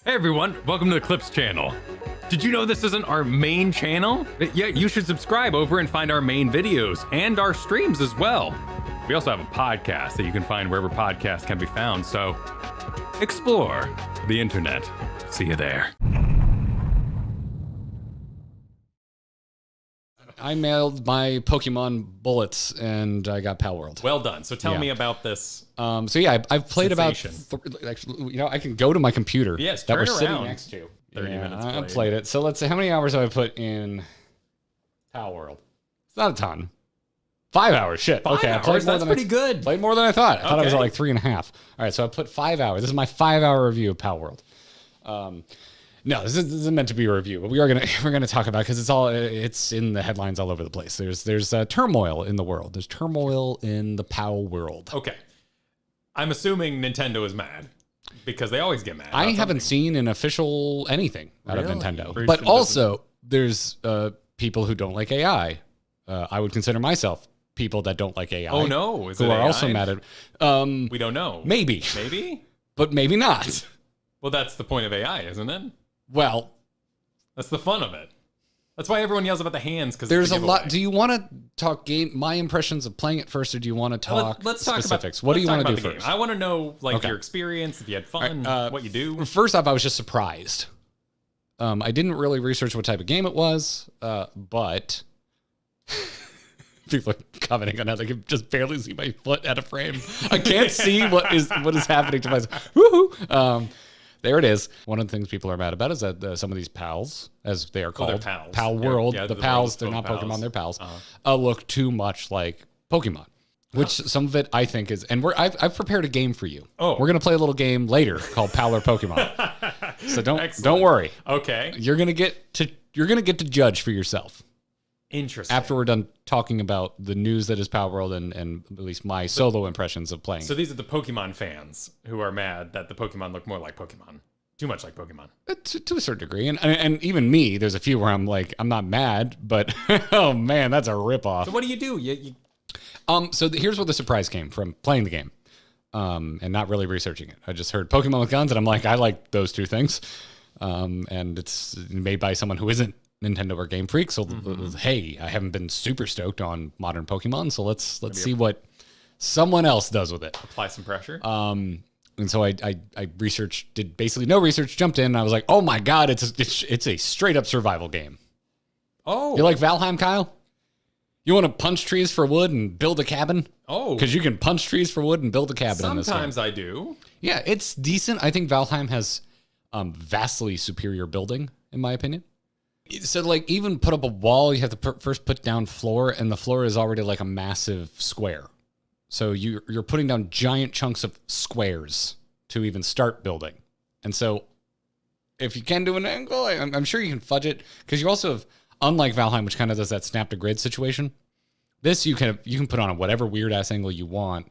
Hey everyone, welcome to the Clips channel. Did you know this isn't our main channel? Yeah, you should subscribe over and find our main videos and our streams as well. We also have a podcast that you can find wherever podcasts can be found, so explore the internet. See you there. I mailed my Pokemon bullets and I got Palworld. Well done. So tell me about this. I've played sensation. actually, I can go to my computer. Yes, that we're turn sitting around. next to. 30 minutes I played it. So let's see, how many hours have I put in Palworld? It's not a ton. 5 hours. Shit. 5 okay, hours? I played more That's than pretty good. Played more than I thought. I thought I was at Okay. like 3.5. All right, so I put 5 hours. This is my 5-hour review of Palworld. No, this isn't meant to be a review, but we're gonna talk about it because it's in the headlines all over the place. There's turmoil in the world. There's turmoil in the Palworld. Okay. I'm assuming Nintendo is mad because they always get mad. I haven't seen an official anything out of Really? Nintendo, Bruce but doesn't- also there's people who don't like AI. I would consider myself people that don't like AI. Oh no, is who it are AI? also mad at. We don't know. Maybe, Maybe? but maybe not. Well, that's the point of AI, isn't it? Well, That's the fun of it. That's why everyone yells about the hands, because there's a lot. Do you want to talk my impressions of playing it first, or do you want to talk Let's talk specifics? about, What do you let's want talk to do about the first? game. I want to know Okay. your experience, if you had fun, what you do. First off, I was just surprised. I didn't really research what type of game it was, but people are commenting on how they can just barely see my foot out of frame. I can't see what is happening to myself. Woohoo! There it is. One of the things people are mad about is that some of these pals, as they are Oh, they're called, pals. Palworld, Yeah, the the pals, world they're is not full of Pokemon, pals. they're pals, Uh-huh. look too much like Pokemon. Which some of it I think is, and I've prepared a game for you. Oh. We're gonna play a little game later called Pal or Pokemon. So don't Excellent. worry. Okay. You're gonna get to judge for yourself Interesting. after we're done talking about the news that is Palworld and at least my solo impressions of playing. So these are the Pokemon fans who are mad that the Pokemon look more like Pokemon. Too much like Pokemon. To a certain degree, and even me, there's a few where I'm like, I'm not mad, but oh man, that's a ripoff. So what do? You Here's where the surprise came from playing the game, and not really researching it. I just heard Pokemon with guns, and I'm like, I like those two things, and it's made by someone who isn't Nintendo or Game Freak. So hey, I haven't been super stoked on modern Pokemon, so let's see what someone else does with it. apply some pressure. And so I researched, did basically no research, jumped in, and I was like, oh my god, it's a straight up survival game. Oh. You like Valheim, Kyle? You want to punch trees for wood and build a cabin? Oh. Because you can punch trees for wood and build a cabin in this game. Sometimes I do. Yeah, it's decent. I think Valheim has vastly superior building, in my opinion. So, like, even put up a wall, you have to first put down floor, and the floor is already like a massive square. So you're putting down giant chunks of squares to even start building. And so if you can do an angle, I'm sure you can fudge it, because you also have, unlike Valheim, which kind of does that snap to grid situation, this you can put on whatever weird ass angle you want.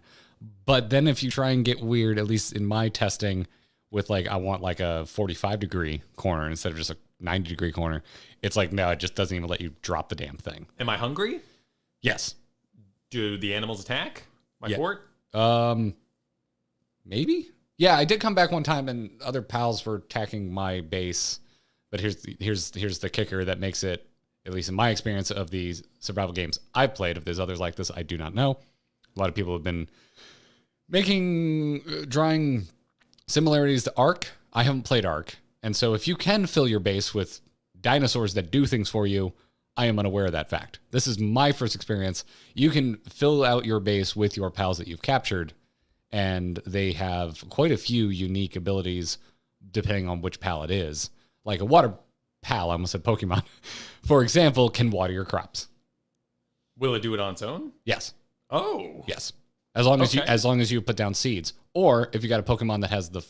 But then if you try and get weird, at least in my testing, with like, I want like a 45 degree corner instead of just a 90 degree corner, it's like, no, it just doesn't even let you drop the damn thing. Am I hungry? Yes. Do the animals attack my Yeah. fort? Maybe. Yeah, I did come back one time and other pals were attacking my base. But here's the kicker that makes it, at least in my experience of these survival games I've played, if there's others like this, I do not know. A lot of people have been drawing similarities to Ark. I haven't played Ark. And so if you can fill your base with dinosaurs that do things for you, I am unaware of that fact. This is my first experience. You can fill out your base with your pals that you've captured, and they have quite a few unique abilities depending on which pal it is. Like a water pal, I almost said Pokemon, for example, can water your crops. Will it do it on its own? Yes. Oh. Yes. As long as you put down seeds. Or if you got a Pokemon that has the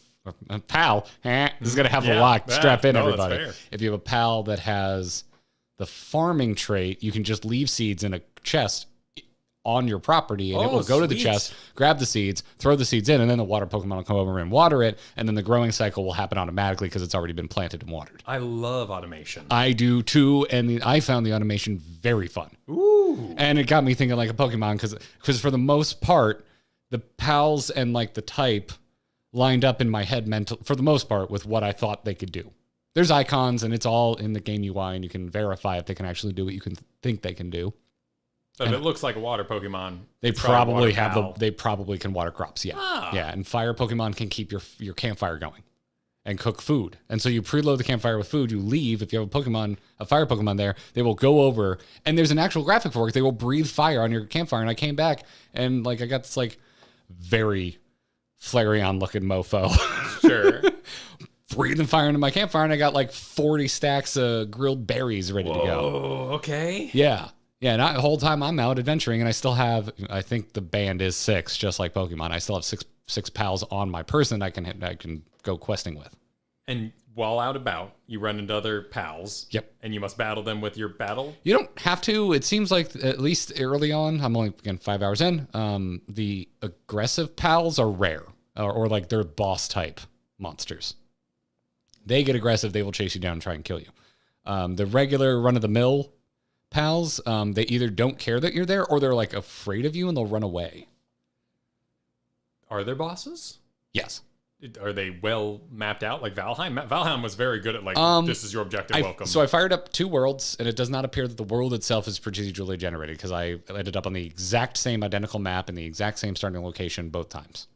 pal, this is going to have a lock. Strap in, everybody. That's fair. If you have a pal that has the farming trait, you can just leave seeds in a chest on your property, and it will go to the sweet. chest, grab the seeds, throw the seeds in, and then the water Pokemon will come over and water it, and then the growing cycle will happen automatically because it's already been planted and watered. I love automation. I do too, and I found the automation very fun. Ooh. And it got me thinking like a Pokemon, because for the most part, the pals and like the type lined up in my head mental for the most part with what I thought they could do. There's icons and it's all in the game UI and you can verify if they can actually do what you can think they can do. So if it looks like a water Pokemon, They it's probably water pal. they probably can water crops. Yeah. Yeah. And fire Pokemon can keep your campfire going and cook food. And so you preload the campfire with food, you leave. If you have a fire Pokemon there, they will go over and there's an actual graphic for it. They will breathe fire on your campfire. And I came back and like, I got this like very Flareon looking mofo. Sure. Breathing fire into my campfire and I got like 40 stacks of grilled berries ready to go. Oh, okay. Yeah. Yeah, and the whole time I'm out adventuring, and I still have, I think the band is 6, just like Pokemon. I still have six pals on my person I can go questing with. And while out about, you run into other pals. Yep. And you must battle them with your battle. You don't have to. It seems like, at least early on, I'm only, again, 5 hours in, the aggressive pals are rare, or like they're boss type monsters. They get aggressive, they will chase you down and try and kill you. The regular run-of-the-mill pals, they either don't care that you're there or they're like afraid of you and they'll run away. Are there bosses? Yes. Are they well mapped out like Valheim? Valheim was very good at like, this is your objective, welcome. So I fired up 2 worlds and it does not appear that the world itself is procedurally generated because I ended up on the exact same identical map and the exact same starting location both times.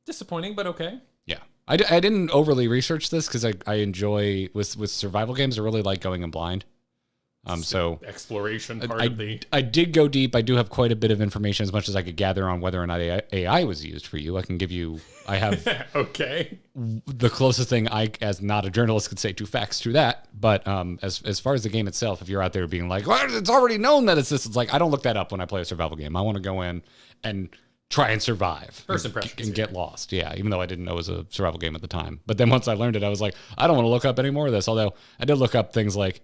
Disappointing, but okay. Yeah. I didn't overly research this because I enjoy, with survival games, I really like going in blind. So exploration part of the... I did go deep. I do have quite a bit of information, as much as I could gather on whether or not AI was used for you. I can give you... I have okay. The closest thing I, as not a journalist, could say to facts to that. But as far as the game itself, if you're out there being like, well, it's already known that it's this, it's like, I don't look that up when I play a survival game. I want to go in and try and survive. First impressions. And get lost. Yeah, even though I didn't know it was a survival game at the time. But then once I learned it, I was like, I don't want to look up any more of this. Although I did look up things like,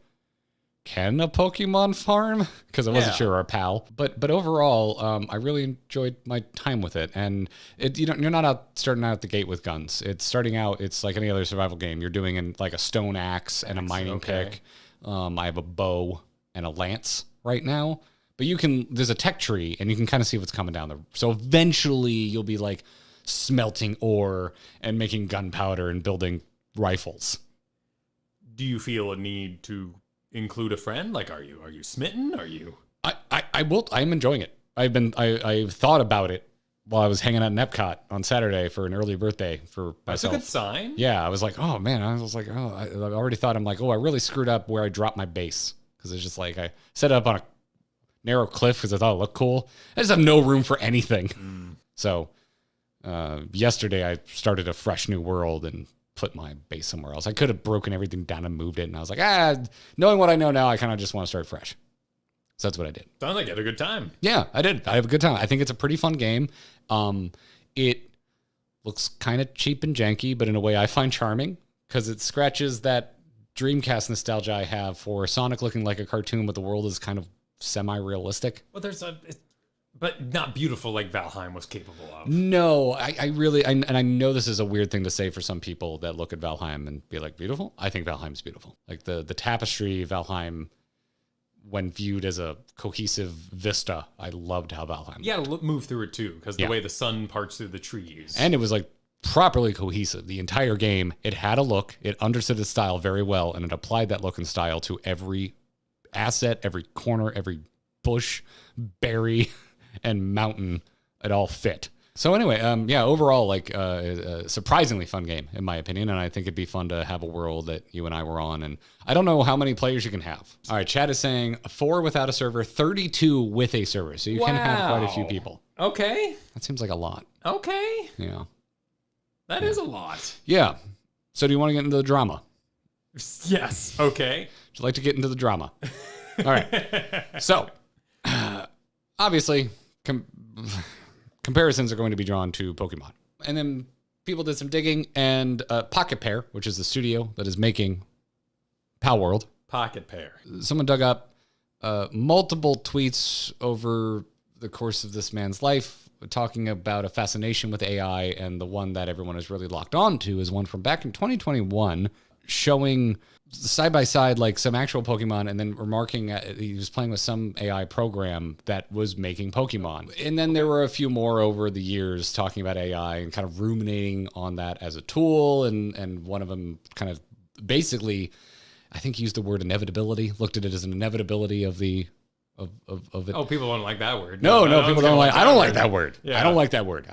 can a Pokemon farm? Because I wasn't sure, our pal. But overall, I really enjoyed my time with it. And you're not starting out the gate with guns. It's starting out, it's like any other survival game. You're doing in like a stone axe and a mining pick. I have a bow and a lance right now. But there's a tech tree and you can kind of see what's coming down there. So eventually you'll be like smelting ore and making gunpowder and building rifles. Do you feel a need to include a friend? Like, are you smitten? Are you? I'm enjoying it. I thought about it while I was hanging out in Epcot on Saturday for an early birthday for myself. That's a good sign. Yeah, I was like, oh man, I was like, oh, I already thought, I'm like, oh, I really screwed up where I dropped my base because it's just like I set it up on a narrow cliff because I thought it looked cool. I just have no room for anything. So yesterday I started a fresh new world and put my base somewhere else. I could have broken everything down and moved it, and I was like, knowing what I know now, I kind of just want to start fresh. So that's what I did. Sounds like you had a good time. Yeah, I did. I have a good time. I think it's a pretty fun game. It looks kind of cheap and janky, but in a way I find charming because it scratches that Dreamcast nostalgia I have for Sonic looking like a cartoon, but the world is kind of semi-realistic. Well, but not beautiful like Valheim was capable of. No, I really, and I know this is a weird thing to say for some people that look at Valheim and be like, beautiful? I think Valheim's beautiful. Like the tapestry Valheim, when viewed as a cohesive vista, I loved how Valheim You had to move through it too, because the way the sun parts through the trees. And it was like properly cohesive. The entire game, it had a look, it understood its style very well, and it applied that look and style to every asset, every corner, every bush, berry, and mountain. It all fit. So anyway, overall, like a surprisingly fun game in my opinion, and I think it'd be fun to have a world that you and I were on. And I don't know how many players you can have. All right, chat is saying 4 without a server, 32 with a server, so you can have quite a few people. Okay, that seems like a lot. Okay, yeah, that is a lot. Yeah. So do you want to get into the drama? Yes. Okay. Would you like to get into the drama? All right. So obviously, comparisons are going to be drawn to Pokemon. And then people did some digging, and Pocket Pair, which is the studio that is making Palworld. Pocket Pair. Someone dug up multiple tweets over the course of this man's life talking about a fascination with AI, and the one that everyone is really locked on to is one from back in 2021. showing side by side like some actual Pokemon, and then remarking he was playing with some AI program that was making Pokemon. And then there were a few more over the years talking about AI and kind of ruminating on that as a tool. And one of them kind of basically, I think, used the word inevitability, looked at it as an inevitability of the of it. Oh, people don't like that word. No, people don't like. I don't like that word. Yeah. I don't like that word.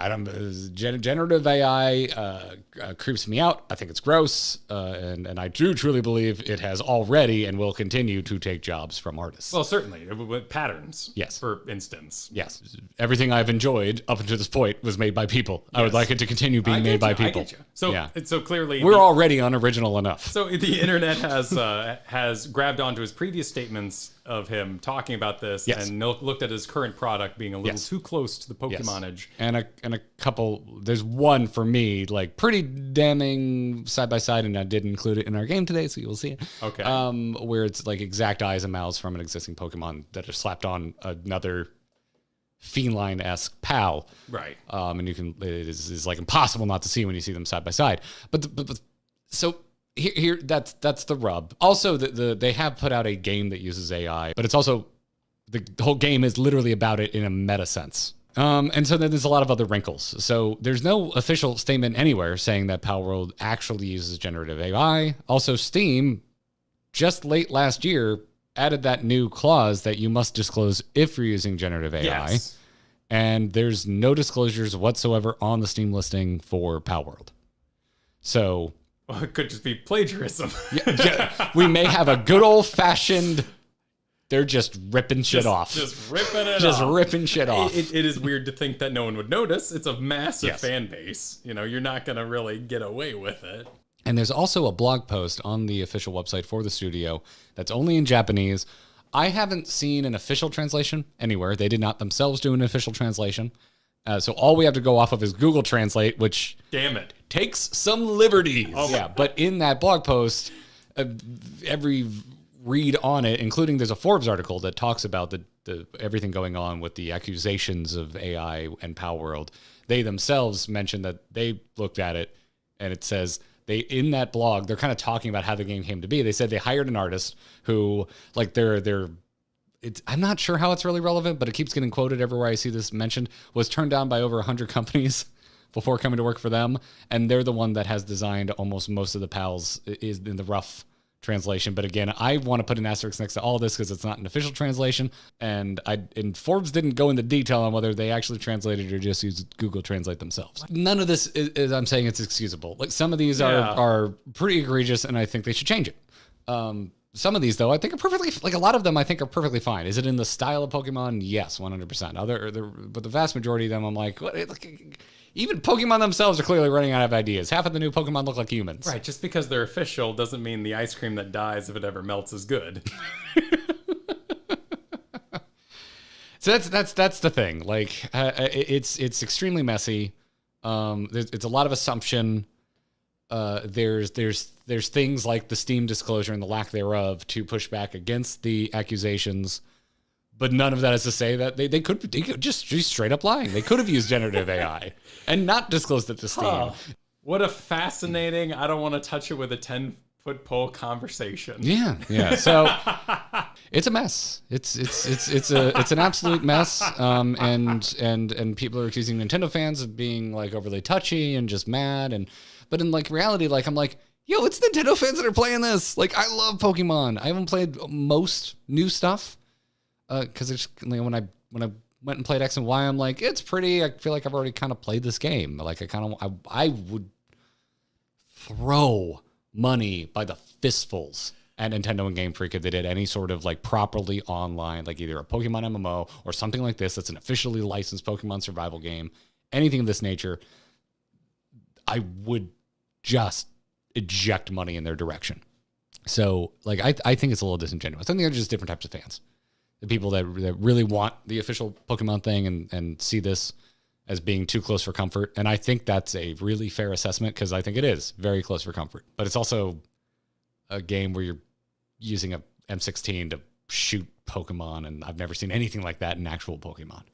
Generative AI creeps me out. I think it's gross, and I do truly believe it has already and will continue to take jobs from artists. Well, certainly with patterns. Yes. For instance. Yes, everything I've enjoyed up until this point was made by people. I would like it to continue being made by people. I get you. So, so clearly we're already unoriginal enough. So the internet has grabbed onto his previous statements of him talking about this and looked at his current product being a little too close to the Pokemonage. And a couple, there's one for me, like pretty damning side by side, and I did include it in our game today, so you'll see it. Okay. Where it's like exact eyes and mouths from an existing Pokemon that are slapped on another feline-esque pal. Right. And you can, it is like impossible not to see when you see them side by side. But so here that's the rub. Also, they have put out a game that uses AI, but it's also the whole game is literally about it in a meta sense. And so then there's a lot of other wrinkles. So there's no official statement anywhere saying that Palworld actually uses generative AI. Also, Steam just late last year added that new clause that you must disclose if you're using generative AI. Yes. And there's no disclosures whatsoever on the Steam listing for Palworld. So, well, it could just be plagiarism. we may have a good old-fashioned, they're just ripping shit off. Just ripping it off. Just ripping shit off. It is weird to think that no one would notice. It's a massive fan base. You know, you're not going to really get away with it. And there's also a blog post on the official website for the studio that's only in Japanese. I haven't seen an official translation anywhere. They did not themselves do an official translation. So all we have to go off of is Google Translate, which damn it takes some liberties. Oh. Yeah, but in that blog post, every read on it, including there's a Forbes article that talks about the everything going on with the accusations of AI and Palworld. They themselves mentioned that they looked at it, and it says in that blog they're kind of talking about how the game came to be. They said they hired an artist who, like, I'm not sure how it's really relevant, but it keeps getting quoted everywhere I see this mentioned, was turned down by over 100 companies before coming to work for them. And they're the one that has designed almost most of the PALs is in the rough translation. But again, I want to put an asterisk next to all this because it's not an official translation. And Forbes didn't go into detail on whether they actually translated or just used Google Translate themselves. None of this is I'm saying it's excusable. Like, some of these are pretty egregious, and I think they should change it. Some of these, though, I think are perfectly, like, a lot of them I think are perfectly fine. Is it in the style of Pokemon? Yes, 100%. But the vast majority of them, I'm like, what? Even Pokemon themselves are clearly running out of ideas. Half of the new Pokemon look like humans. Right, just because they're official doesn't mean the ice cream that dies if it ever melts is good. So that's the thing. Like, it's extremely messy. It's a lot of assumption. There's things like the Steam disclosure and the lack thereof to push back against the accusations, but none of that is to say that they could just be straight up lying. They could have used generative AI and not disclosed it to Steam. Huh. What a fascinating, I don't want to touch it with a 10-foot pole conversation. Yeah. So it's a mess. It's an absolute mess. And people are accusing Nintendo fans of being, like, overly touchy and just mad. But in, like, reality, like, I'm like, yo, it's Nintendo fans that are playing this. Like, I love Pokemon. I haven't played most new stuff because it's, you know, when I went and played X and Y, I'm like, it's pretty. I feel like I've already kind of played this game. Like, I would throw money by the fistfuls at Nintendo and Game Freak if they did any sort of, like, properly online, like either a Pokemon MMO or something like this that's an officially licensed Pokemon survival game, anything of this nature. I would just eject money in their direction. So, like, I think it's a little disingenuous. I think they're just different types of fans. The people that really want the official Pokemon thing and see this as being too close for comfort. And I think that's a really fair assessment because I think it is very close for comfort. But it's also a game where you're using a M16 to shoot Pokemon, and I've never seen anything like that in actual Pokemon.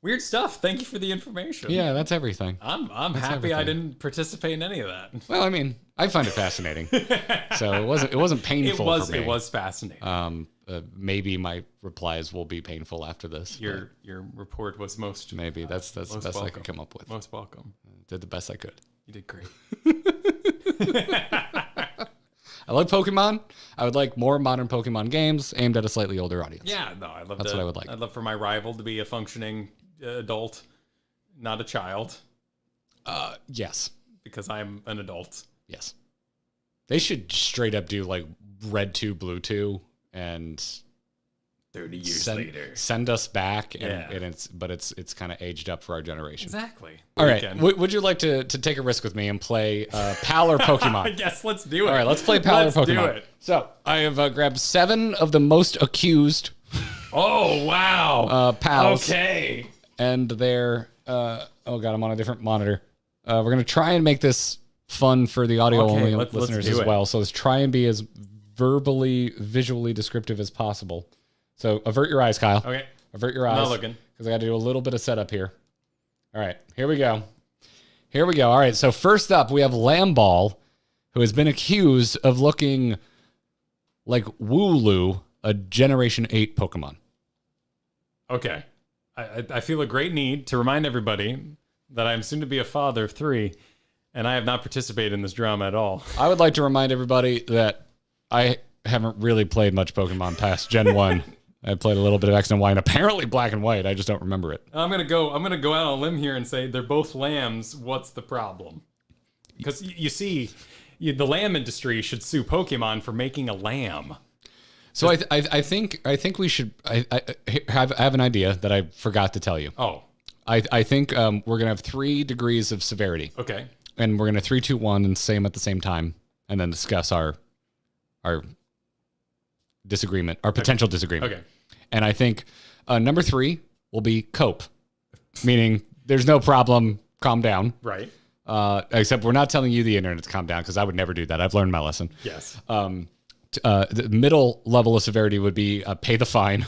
Weird stuff. Thank you for the information. Yeah, that's everything. I'm happy I didn't participate in any of that. Well, I mean, I find it fascinating. So it wasn't painful for me. It was fascinating. Maybe my replies will be painful after this. Your report was most... Maybe that's the best welcome. I could come up with. Most welcome. Did the best I could. You did great. I like Pokemon. I would like more modern Pokemon games aimed at a slightly older audience. Yeah, no, I love That's what I would like. I'd love for my rival to be a functioning adult, not a child. Yes. Because I'm an adult. Yes. They should straight up do like Red 2, Blue 2, and 30 years later send us back, and it's kind of aged up for our generation. Exactly. All right. Would you like to take a risk with me and play Pal or Pokemon? Yes, let's do it. All right, let's play Pal or Pokemon. Do it. So I have grabbed 7 of the most accused. Oh wow. Pals. Okay. And they're oh god, I'm on a different monitor. We're gonna try and make this fun for the audio only listeners as well. So let's try and be as visually descriptive as possible. So avert your eyes, Kyle. Okay. Avert your eyes. Not looking. Because I got to do a little bit of setup here. All right. Here we go. All right. So first up, we have Lamball, who has been accused of looking like Wooloo, a Generation 8 Pokemon. Okay. I feel a great need to remind everybody that I'm soon to be a father of 3, and I have not participated in this drama at all. I would like to remind everybody that I haven't really played much Pokemon past Gen 1. I played a little bit of X and Y, and apparently Black and White. I just don't remember it. I'm gonna go out on a limb here and say they're both lambs. What's the problem? Because you see, the lamb industry should sue Pokemon for making a lamb. So I think we should. I have an idea that I forgot to tell you. Oh, I think we're gonna have 3 degrees of severity. Okay. And we're gonna 3, 2, 1 and say them at the same time, and then discuss our disagreement, our potential disagreement. Okay. And I think number 3 will be cope, meaning there's no problem, calm down. Right. Except we're not telling you, the internet, to calm down, because I would never do that. I've learned my lesson. Yes. The middle level of severity would be pay the fine.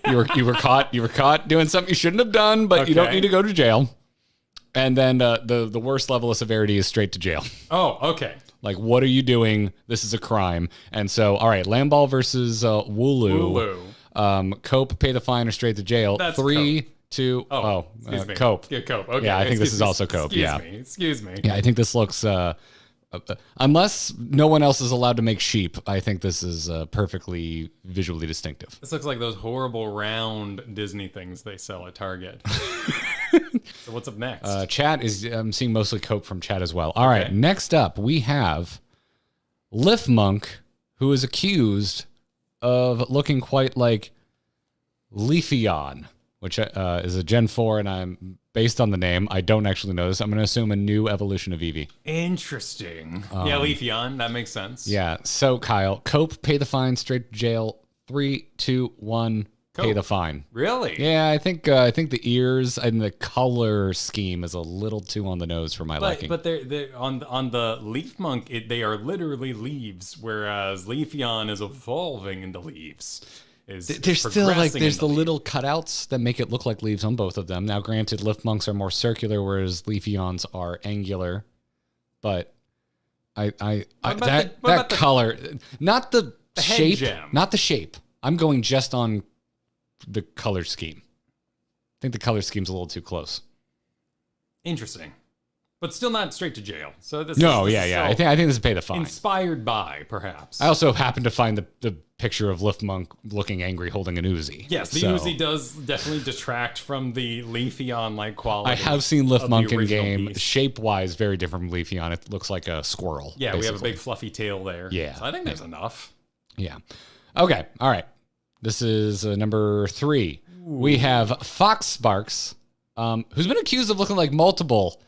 You were caught doing something you shouldn't have done, but you don't need to go to jail. And then the worst level of severity is straight to jail. Oh, okay. Like, what are you doing? This is a crime. And so, all right, Lamball versus Wooloo. Cope, pay the fine, or straight to jail. That's 3, Cope. 2, excuse me. Cope. Yeah, Cope. Okay. Yeah, I think this is also Cope. Excuse me. Yeah, I think this looks, unless no one else is allowed to make sheep, I think this is perfectly visually distinctive. This looks like those horrible round Disney things they sell at Target. So what's up next? Chat is, I'm seeing mostly Cope from chat as well. All right, next up, we have Lifmunk, who is accused of looking quite like Leafeon, which is a Gen 4, and I'm based on the name. I don't actually know this. I'm going to assume a new evolution of Eevee. Interesting. Yeah, Leafeon. That makes sense. Yeah. So, Kyle, Cope, pay the fine, straight to jail. 3, 2, 1, pay the fine. Really? Yeah, I think the ears and the color scheme is a little too on the nose for my liking. But they're on the Leafmunk, they are literally leaves, whereas Leafeon is evolving into leaves. There's still there's the little cutouts that make it look like leaves on both of them. Now, granted, Lifmunks are more circular, whereas Leafeons are angular. But that color, not the shape, not the shape. I'm going just on the color scheme. I think the color scheme's a little too close. Interesting. But still not straight to jail. So this I think this is pay the fine. Inspired by, perhaps. I also happen to find the picture of Lifmunk looking angry holding an Uzi. Yes, the Uzi does definitely detract from the Leafeon-like quality. I have seen Lifmunk in game. Shape-wise, very different from Leafeon. It looks like a squirrel. Yeah, basically. We have a big fluffy tail there. Yeah. So I think there's enough. Yeah. Okay, all right. This is number 3. Ooh. We have Fox Sparks, who's been accused of looking like multiple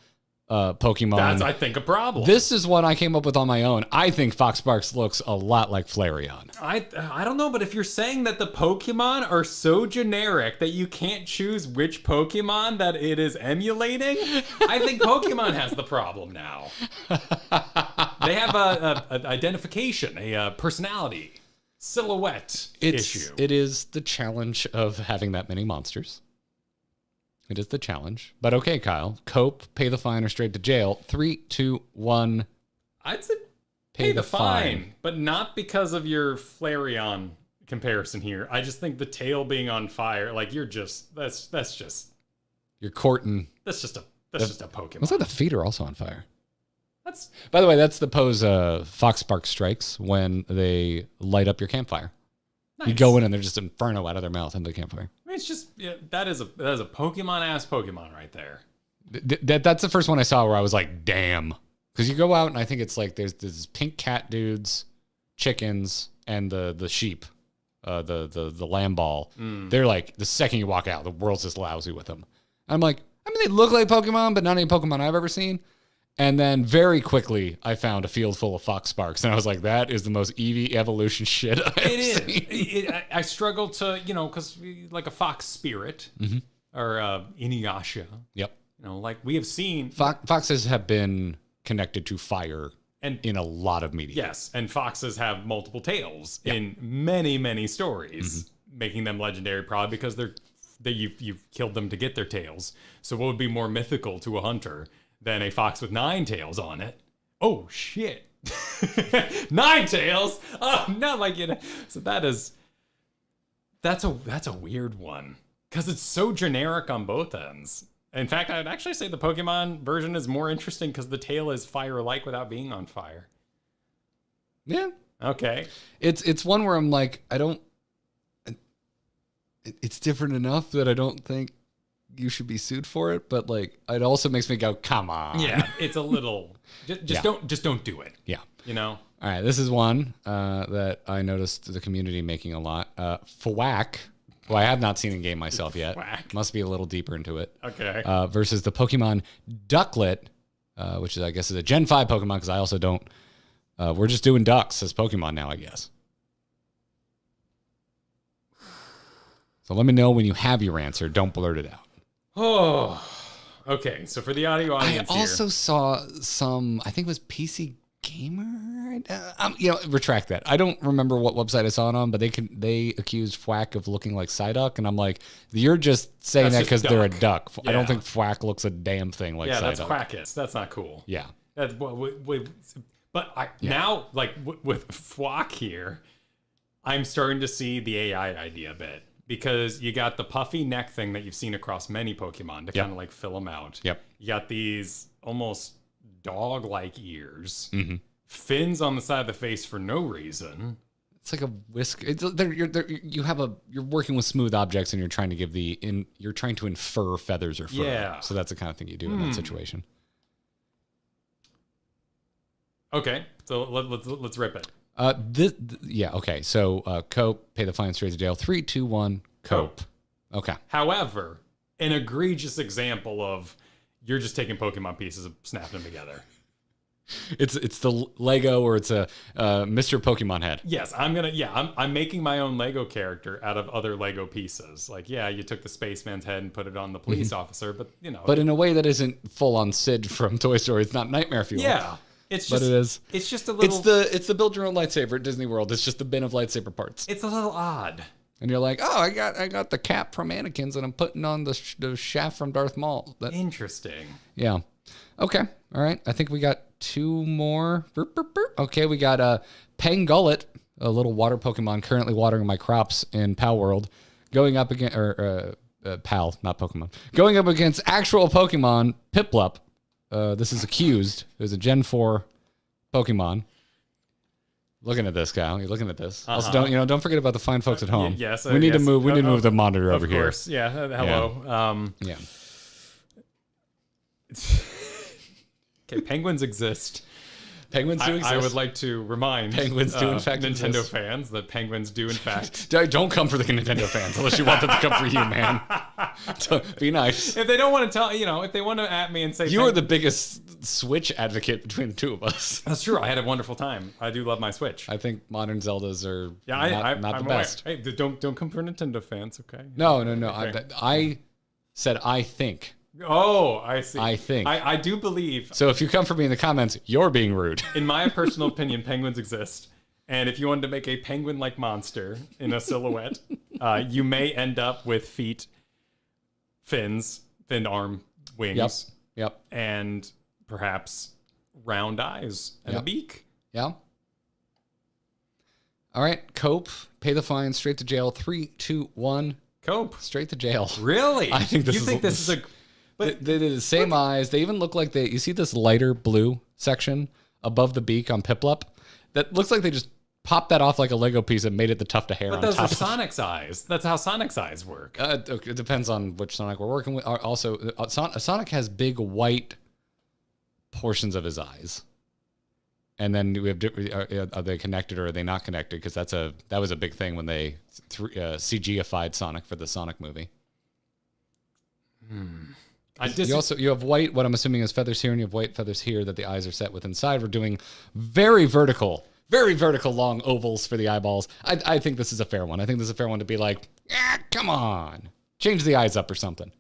Pokemon. That's, I think, a problem. This is one I came up with on my own. I think Fox Sparks looks a lot like Flareon. I don't know, but if you're saying that the Pokemon are so generic that you can't choose which Pokemon that it is emulating, I think Pokemon has the problem now. They have a identification, a personality, silhouette issue. It is the challenge of having that many monsters. It is the challenge. But okay, Kyle. Cope, pay the fine, or straight to jail. 3, 2, 1, I'd say pay the fine, but not because of your Flareon comparison here. I just think the tail being on fire, like you're just You're courting. That's just a Pokemon. Looks like the feet are also on fire. That's By the way, that's the pose Fox Spark strikes when they light up your campfire. nice. You go in and they're just inferno out of their mouth into the campfire. I mean, it's just that is a Pokemon ass Pokemon right there. That's the first one I saw where I was like, damn. Because you go out and I think it's like there's pink cat dudes, chickens, and the sheep, the lamb ball. They're like, the second you walk out, the world's just lousy with them. I'm like, I mean, they look like Pokemon, but not any Pokemon I've ever seen. And then very quickly, I found a field full of Fox Sparks, and I was like, that is the most Eevee evolution shit I've seen. I struggle to, because like a Fox Spirit or Inuyasha. Yep. Like we have seen. Foxes have been connected to fire and in a lot of media. Yes, and foxes have multiple tails in many, many stories, making them legendary probably because you've killed them to get their tails. So what would be more mythical to a hunter than a fox with 9 tails on it? Oh shit. 9 tails? Oh no, so that's a weird one. Because it's so generic on both ends. In fact, I'd actually say the Pokemon version is more interesting because the tail is fire-like without being on fire. Yeah. Okay. It's one where I'm like, it's different enough that I don't think you should be sued for it, but like it also makes me go, come on. Yeah, it's a little just don't do it. Yeah. All right, this is one that I noticed the community making a lot. Fwack, who I have not seen in game myself yet. Fwack. Must be a little deeper into it. Okay. Versus the Pokemon Ducklet, which is I guess is a Gen 5 Pokemon because I also don't. We're just doing ducks as Pokemon now, I guess. So let me know when you have your answer. Don't blurt it out. Oh, okay. So for the audio audience, I also saw some. I think it was PC Gamer. Retract that. I don't remember what website I saw it on, but they accused Fwack of looking like Psyduck, and I'm like, you're just saying that because they're a duck. Yeah. I don't think Fwack looks a damn thing like Psyduck. Yeah, that's Quackus. That's not cool. Yeah. Now, like with Fwack here, I'm starting to see the AI idea a bit. Because you got the puffy neck thing that you've seen across many Pokemon to kind of like fill them out. Yep. You got these almost dog-like ears, fins on the side of the face for no reason. It's like a whisk. You're working with smooth objects and you're trying to you're trying to infer feathers or fur. Yeah. So that's the kind of thing you do in that situation. Okay, so let's rip it. Okay. So, Cope, pay the fine straight to jail. 3, 2, 1, Cope. Okay. However, an egregious example of you're just taking Pokemon pieces and snapping them together. It's the Lego or it's a Mr. Pokemon head. Yes, I'm making my own Lego character out of other Lego pieces. Like, yeah, you took the spaceman's head and put it on the police officer, but But in a way that isn't full on Sid from Toy Story. It's not Nightmare Fuel. Yeah. It's just a little. It's the build your own lightsaber at Disney World. It's just the bin of lightsaber parts. It's a little odd. And you're like, oh, I got the cap from Anakin's and I'm putting on the shaft from Darth Maul. Interesting. Yeah. Okay. All right. I think we got 2 more. Okay. We got Pangullet, a little water Pokemon currently watering my crops in Palworld, going up against Pal, not Pokemon, going up against actual Pokemon Piplup. This is accused. It was a Gen 4 Pokemon. Looking at this, Kyle. You're looking at this. Also, don't forget about the fine folks at home. Yes, we need to move. We need to move the monitor over here. Of course, yeah. Hello. Yeah. Okay, penguins exist. Penguins do exist. I would like to remind penguins do in fact Nintendo exist. fans that penguins do in fact. Don't come for the Nintendo fans unless you want them to come for you, man. Be nice. If they don't want to tell, if they want to at me and say you are the biggest Switch advocate between the two of us. That's true. I had a wonderful time. I do love my Switch. I think modern Zeldas are not I'm the best. Hey, don't come for Nintendo fans, okay? No. Okay. I said I think. Oh, I see. I think. I do believe. So if you come for me in the comments, you're being rude. In my personal opinion, penguins exist. And if you wanted to make a penguin-like monster in a silhouette, you may end up with feet, fins, finned arm, wings. Yep. And perhaps round eyes and a beak. Yeah. All right, cope, pay the fine, straight to jail. 3, 2, 1. Cope. Straight to jail. Really? I think this you is... think this is a... But they did the same eyes. They even look like they... You see this lighter blue section above the beak on Piplup? That looks like they just popped that off like a Lego piece and made it the tuft of hair on top. But those are Sonic's eyes. That's how Sonic's eyes work. It depends on which Sonic we're working with. Also, Sonic has big white portions of his eyes. And then we have are they connected or are they not connected? Because that was a big thing when they CGified Sonic for the Sonic movie. You have white, what I'm assuming is feathers here, and you have white feathers here that the eyes are set with inside. We're doing very vertical long ovals for the eyeballs. I think this is a fair one. I think this is a fair one to be like, come on, change the eyes up or something.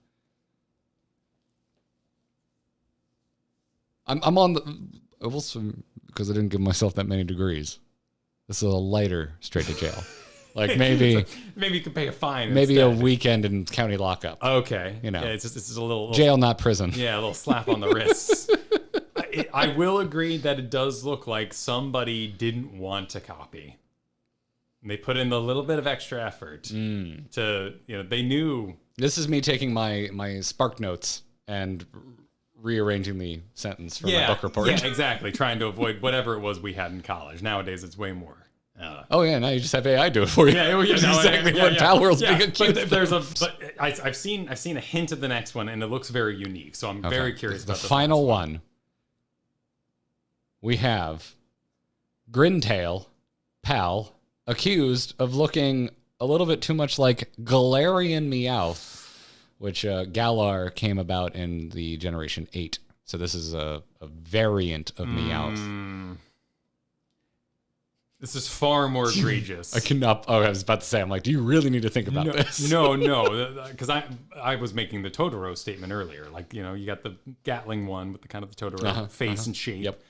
I'm on the ovals because I didn't give myself that many degrees. This is a lighter straight to jail. Like maybe you could pay a fine. Maybe instead. a weekend in county lockup. Okay, you know, yeah, it's just a little jail, not prison. Yeah, a little slap on the wrists. I will agree that it does look like somebody didn't want to copy. And they put in a little bit of extra effort to, they knew. This is me taking my Spark notes and rearranging the sentence for my book report. Yeah, exactly. Trying to avoid whatever it was we had in college. Nowadays, it's way more. Oh yeah, now you just have AI do it for you. Yeah, That's exactly what Palworld's being accused. But I've seen a hint of the next one, and it looks very unique. So I'm very curious about the final one. We have Grintail, Pal, accused of looking a little bit too much like Galarian Meowth, which Galar came about in the Generation 8. So this is a variant of Meowth. This is far more egregious. I cannot. Oh, I was about to say, I'm like, do you really need to think about this? No, because I was making the Totoro statement earlier. Like, you got the Gatling one with the kind of the Totoro face and shape. Yep.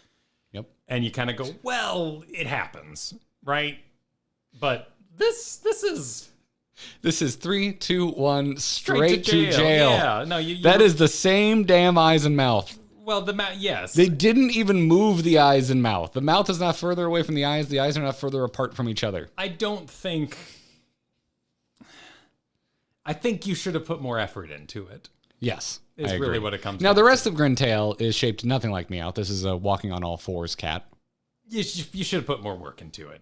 And you kind of go, well, it happens, right? But this is 3, 2, 1, straight to jail. Yeah, no, that is the same damn eyes and mouth. Well, yes. They didn't even move the eyes and mouth. The mouth is not further away from the eyes. The eyes are not further apart from each other. I think you should have put more effort into it. Yes. Is really what it comes now, the rest of Grintail is shaped nothing like Meowth. This is a walking on all fours cat. You should have put more work into it.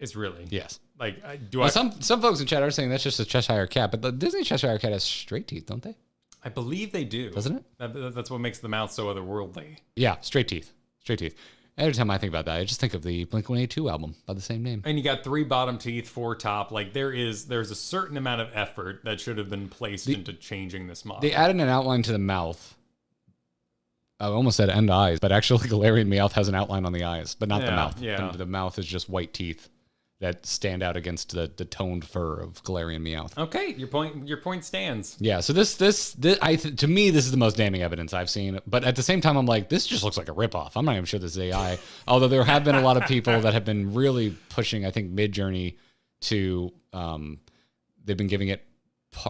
It's really. Yes. Like, some folks in chat are saying that's just a Cheshire cat, but the Disney Cheshire cat has straight teeth, don't they? I believe they do. Doesn't it? That's what makes the mouth so otherworldly. Yeah, straight teeth. Every time I think about that, I just think of the Blink-182 album by the same name. And you got 3 bottom teeth, 4 top. Like, there's a certain amount of effort that should have been placed into changing this model. They added an outline to the mouth. I almost said end eyes, but actually Galarian Meowth has an outline on the eyes, but not the mouth. Yeah. The mouth is just white teeth that stand out against the toned fur of Galarian Meowth. Okay, your point stands. Yeah, so this to me, this is the most damning evidence I've seen. But at the same time, I'm like, this just looks like a ripoff. I'm not even sure this is AI. Although there have been a lot of people that have been really pushing, I think, Midjourney to, they've been giving it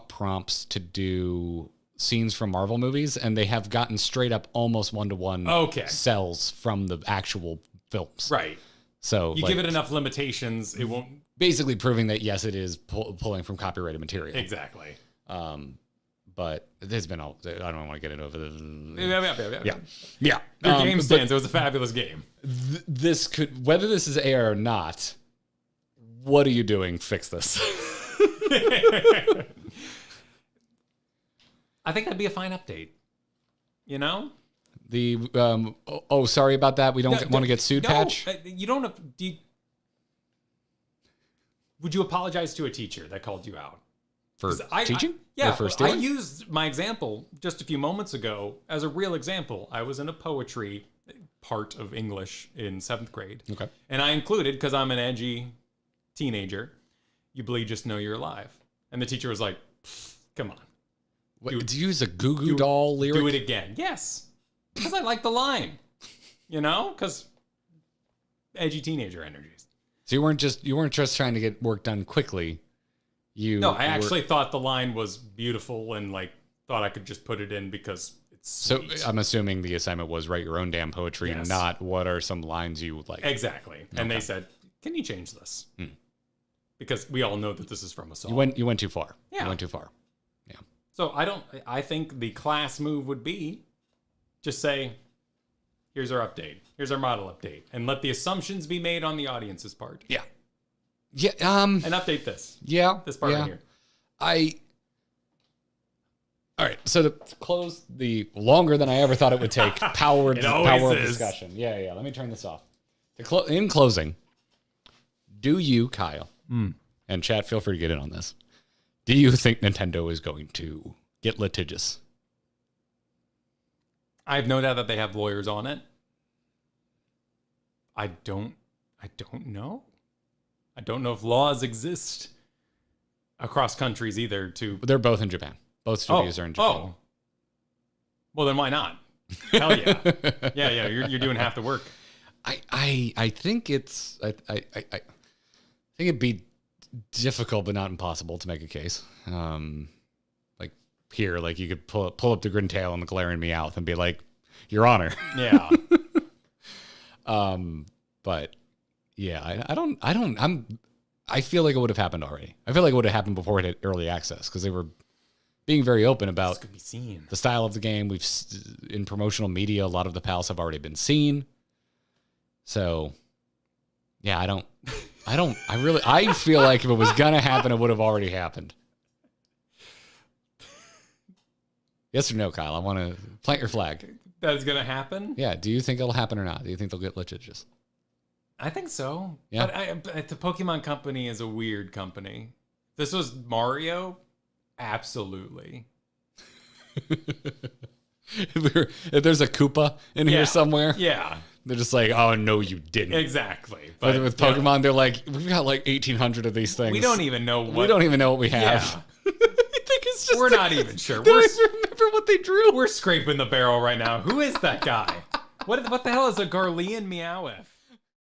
prompts to do scenes from Marvel movies, and they have gotten straight up almost one-to-one cells from the actual films. Right. So you give it enough limitations, it won't. Basically proving that yes, it is pulling from copyrighted material. Exactly. But there's been all. I don't want to get into it. Yeah. Your game stands. It was a fabulous game. This could, whether this is AI or not. What are you doing? Fix this. I think that'd be a fine update. You know. The sorry about that. We don't want to get sued. Patch. You don't have. Would you apologize to a teacher that called you out for teaching? I used my example just a few moments ago as a real example. I was in a poetry part of English in 7th grade. Okay, and I included, because I'm an edgy teenager, "You bleed, just know you're alive." And the teacher was like, "Come on." Did you use a Goo Goo Doll lyric? Do it again. Yes. Because I like the line, because edgy teenager energies. So you weren't just trying to get work done quickly. I actually thought the line was beautiful and thought I could just put it in because Sweet. So I'm assuming the assignment was write your own damn poetry, Yes. not what are some lines you would like. Exactly. And they said, can you change this? Because we all know that this is from a song. You went too far. Yeah. You went too far. Yeah. So I think the class move would be just say, here's our update. Here's our model update. And let the assumptions be made on the audience's part. Yeah. Yeah. And update this. Yeah. This part right here. All right. So to close the longer than I ever thought it would take Palworld is. discussion. Yeah. Let me turn this off. In closing, do you, Kyle, and chat, feel free to get in on this. Do you think Nintendo is going to get litigious? I have no doubt that they have lawyers on it. I don't know. I don't know if laws exist across countries either to... They're both in Japan. Both studios are in Japan. Oh. Well, then why not? Hell yeah. Yeah, you're doing half the work. I think it's... I think it'd be difficult but not impossible to make a case. Like here, like you could pull up the Grin Tail and the Glaring Meowth and be like, Your Honor. Yeah. But yeah, I feel like it would have happened already. I feel like it would have happened before it had early access because they were being very open about This could be seen. the style of the game. In promotional media, a lot of the pals have already been seen. So yeah, I feel like if it was gonna happen, it would have already happened. Yes or no, Kyle? I want to plant your flag. That is going to happen? Yeah. Do you think it'll happen or not? Do you think they'll get litigious? I think so. Yeah. But the Pokemon company is a weird company. If this was Mario, absolutely. If there's a Koopa in here somewhere, Yeah. they're just like, oh, no, you didn't. Exactly. But with Pokemon, they're like, we've got like 1,800 of these things. We don't even know what... We don't even know what we have. Yeah. I think it's just We're not even sure. Don't even remember what they drew. We're scraping the barrel right now. Who is that guy? What the hell is a Garlean Meowth?